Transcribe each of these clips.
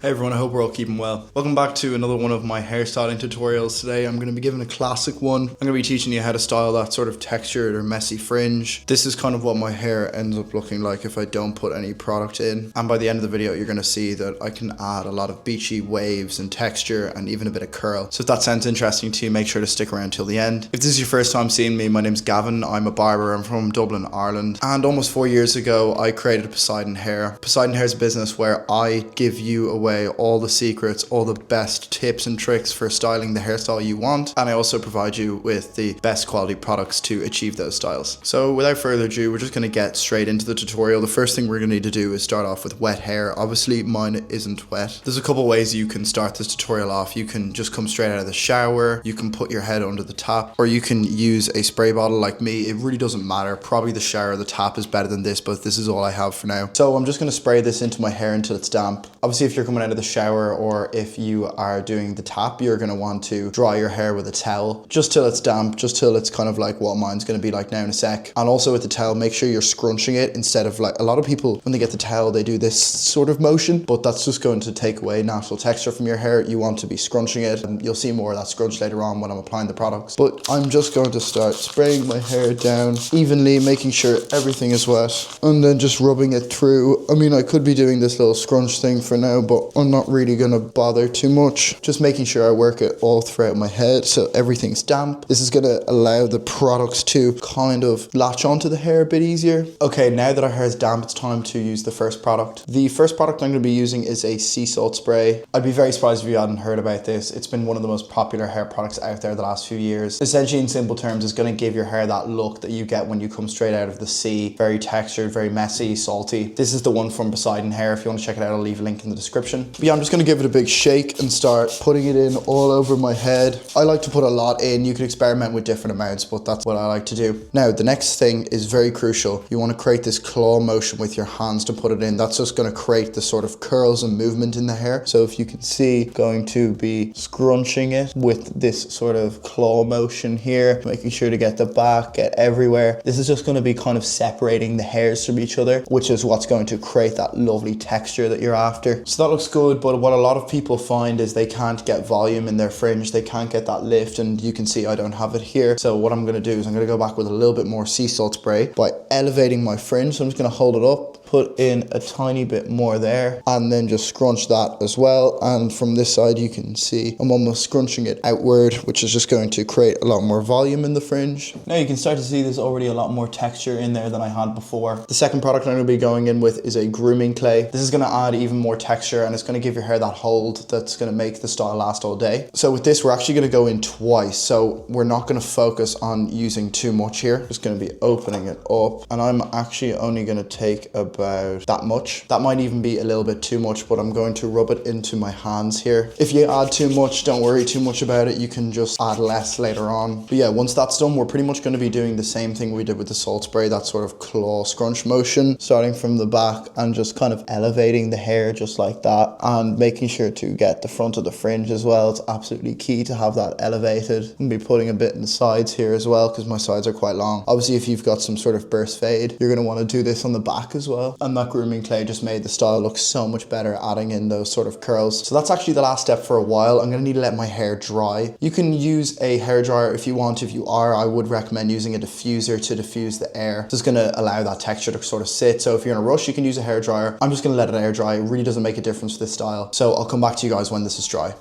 Hey everyone, I hope we're all keeping well. Welcome back to another one of my hairstyling tutorials. Today I'm going to be giving a classic one. I'm going to be teaching you how to style that sort of textured or messy fringe. This is kind of what my hair ends up looking like if I don't put any product in. And by the end of the video you're going to see that I can add a lot of beachy waves and texture and even a bit of curl. So if that sounds interesting to you, make sure to stick around till the end. If this is your first time seeing me, my name's Gavin. I'm a barber. I'm from Dublin, Ireland. And almost 4 years ago I created Poseidon Hair. Poseidon Hair is a business where I give you away all the secrets, all the best tips and tricks for styling the hairstyle you want, and I also provide you with the best quality products to achieve those styles. So without further ado, we're just going to get straight into the tutorial. The first thing we're going to need to do is start off with wet hair. Obviously mine isn't wet. There's a couple ways you can start this tutorial off. You can just come straight out of the shower, you can put your head under the tap, or you can use a spray bottle like me. It really doesn't matter. Probably the shower or the tap is better than this, but this is all I have for now. So I'm just going to spray this into my hair until it's damp. Obviously if you're coming out of the shower or if you are doing the tap, you're going to want to dry your hair with a towel just till it's damp, just till it's kind of like what mine's going to be like now in a sec. And also with the towel, make sure you're scrunching it instead of like, a lot of people when they get the towel they do this sort of motion, but that's just going to take away natural texture from your hair. You want to be scrunching it, and you'll see more of that scrunch later on when I'm applying the products. But I'm just going to start spraying my hair down evenly, making sure everything is wet, and then just rubbing it through. I mean, I could be doing this little scrunch thing for now, but I'm not really going to bother too much. Just making sure I work it all throughout my head so everything's damp. This is going to allow the products to kind of latch onto the hair a bit easier. Okay, now that our hair is damp, it's time to use the first product. The first product I'm going to be using is a sea salt spray. I'd be very surprised if you hadn't heard about this. It's been one of the most popular hair products out there the last few years. Essentially, in simple terms, it's going to give your hair that look that you get when you come straight out of the sea. Very textured, very messy, salty. This is the one from Poseidon Hair. If you want to check it out, I'll leave a link in the description. But yeah, I'm just going to give it a big shake and start putting it in all over my head. I like to put a lot in. You can experiment with different amounts, but that's what I like to do. Now, the next thing is very crucial. You want to create this claw motion with your hands to put it in. That's just going to create the sort of curls and movement in the hair. So if you can see, going to be scrunching it with this sort of claw motion here, making sure to get the back, get everywhere. This is just going to be kind of separating the hairs from each other, which is what's going to create that lovely texture that you're after. So that looks good, but what a lot of people find is they can't get volume in their fringe. They can't get that lift, and you can see I don't have it here. So what I'm going to do is I'm going to go back with a little bit more sea salt spray by elevating my fringe. So I'm just going to hold it up, put in a tiny bit more there, and then just scrunch that as well. And from this side you can see I'm almost scrunching it outward, which is just going to create a lot more volume in the fringe. Now you can start to see there's already a lot more texture in there than I had before. The second product I'm going to be going in with is a grooming clay. This is going to add even more texture, and it's going to give your hair that hold that's going to make the style last all day. So with this, we're actually going to go in twice. So we're not going to focus on using too much here. Just going to be opening it up, and I'm actually only going to take about that much. That might even be a little bit too much, but I'm going to rub it into my hands here. If you add too much, don't worry too much about it. You can just add less later on. But yeah, once that's done, we're pretty much going to be doing the same thing we did with the salt spray, that sort of claw scrunch motion, starting from the back and just kind of elevating the hair just like that, and making sure to get the front of the fringe as well. It's absolutely key to have that elevated. I'm going to be putting a bit in the sides here as well, because my sides are quite long. Obviously, if you've got some sort of burst fade, you're going to want to do this on the back as well. And that grooming clay just made the style look so much better, adding in those sort of curls. So that's actually the last step for a while. I'm going to need to let my hair dry. You can use a hairdryer if you want. If you are, I would recommend using a diffuser to diffuse the air. This is going to allow that texture to sort of sit. So if you're in a rush, you can use a hairdryer. I'm just going to let it air dry. It really doesn't make a difference for this style. So I'll come back to you guys when this is dry.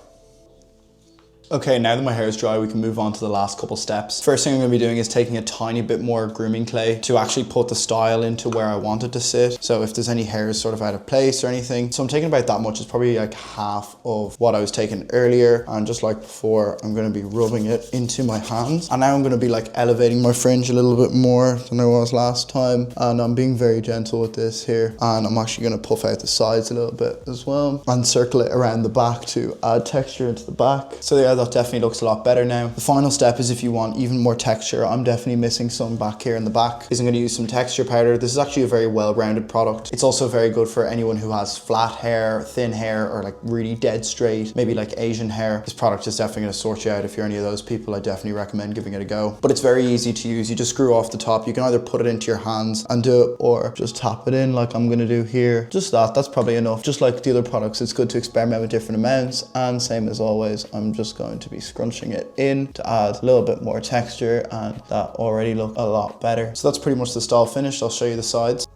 Okay, now that my hair is dry, we can move on to the last couple steps. First thing I'm going to be doing is taking a tiny bit more grooming clay to actually put the style into where I want it to sit. So if there's any hairs sort of out of place or anything. So I'm taking about that much. It's probably like half of what I was taking earlier. And just like before, I'm going to be rubbing it into my hands. And now I'm going to be like elevating my fringe a little bit more than I was last time. And I'm being very gentle with this here. And I'm actually going to puff out the sides a little bit as well and circle it around the back to add texture into the back. So yeah, that definitely looks a lot better now. The final step is if you want even more texture. I'm definitely missing some back here in the back. I'm going to use some texture powder. This is actually a very well-rounded product. It's also very good for anyone who has flat hair, thin hair, or like really dead straight, maybe like Asian hair. This product is definitely going to sort you out. If you're any of those people, I definitely recommend giving it a go. But it's very easy to use. You just screw off the top. You can either put it into your hands and do it, or just tap it in like I'm going to do here. Just that's probably enough. Just like the other products, it's good to experiment with different amounts. And same as always, I'm just going to be scrunching it in to add a little bit more texture, and that already looked a lot better. So that's pretty much the style finished. I'll show you the sides.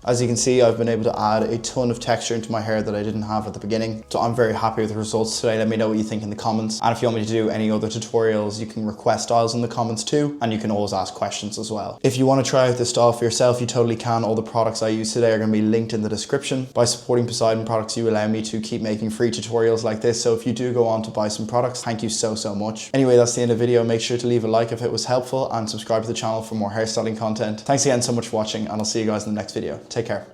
As you can see, I've been able to add a ton of texture into my hair that I didn't have at the beginning. So I'm very happy with the results today. Let me know what you think in the comments. And if you want me to do any other tutorials, you can request styles in the comments too. And you can always ask questions as well. If you want to try out this style for yourself, you totally can. All the products I use today are going to be linked in the description. By supporting Poseidon products, you allow me to keep making free tutorials like this. So if you do go on to buy some products, thank you so much. Anyway, that's the end of the video. Make sure to leave a like if it was helpful, and subscribe to the channel for more hairstyling content. Thanks again so much for watching, and I'll see you guys in the next video. Take care.